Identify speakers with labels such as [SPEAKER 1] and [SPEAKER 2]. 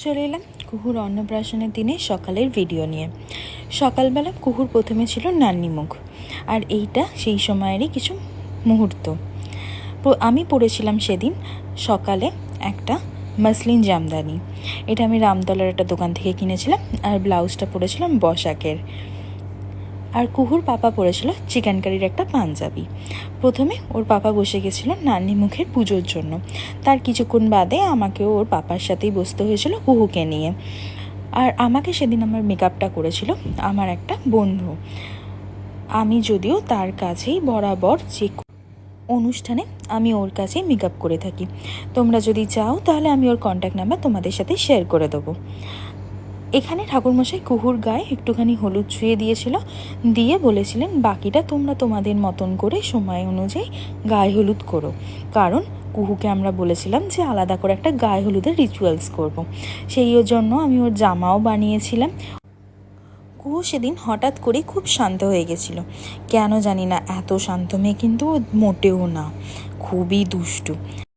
[SPEAKER 1] চলে এলাম কুহুর অন্নপ্রাশনের দিনে সকালের ভিডিও নিয়ে। সকালবেলা কুহুর প্রথমে ছিল নান্নি মুখ, আর এইটা সেই সময়েরই কিছু মুহূর্ত। আমি পরেছিলাম সেদিন সকালে একটা মাসলিন জামদানি। এটা আমি রামতলার একটা দোকান থেকে কিনেছিলাম, আর ব্লাউজটা পরেছিলাম বসাকের। আর কুহুর পাপা পরেছিল চিকেন কারির একটা পাঞ্জাবি। প্রথমে ওর পাপা বসে গেছিলো নান্নি মুখের পুজোর জন্য, তার কিছুক্ষণ বাদে আমাকেও ওর পাপার সাথেই বসতে হয়েছিল কুহুকে নিয়ে। আর আমাকে সেদিন আমার মেকআপটা করেছিল আমার একটা বন্ধু। আমি যদিও তার কাছেই বরাবর যে অনুষ্ঠানে আমি ওর কাছেই মেকআপ করে থাকি। তোমরা যদি চাও তাহলে আমি ওর কন্ট্যাক্ট নাম্বার তোমাদের সাথে শেয়ার করে দেবো। এখানে ঠাকুরমশাই কুহুর গায়ে একটুখানি হলুদ ছুঁয়ে দিয়েছিল, দিয়ে বলেছিলেন বাকিটা তোমরা তোমাদের মতন করে সময় অনুযায়ী গায়ে হলুদ করো। কারণ কুহুকে আমরা বলেছিলাম যে আলাদা করে একটা গায়ে হলুদের রিচুয়ালস করব। সেই জন্য আমি ওর জামাও বানিয়েছিলাম। কুহু সেদিন হঠাৎ করে খুব শান্ত হয়ে গেছিল, কেন জানি না। এত শান্ত মেয়ে কিন্তু মোটেও না, খুবই দুষ্টু।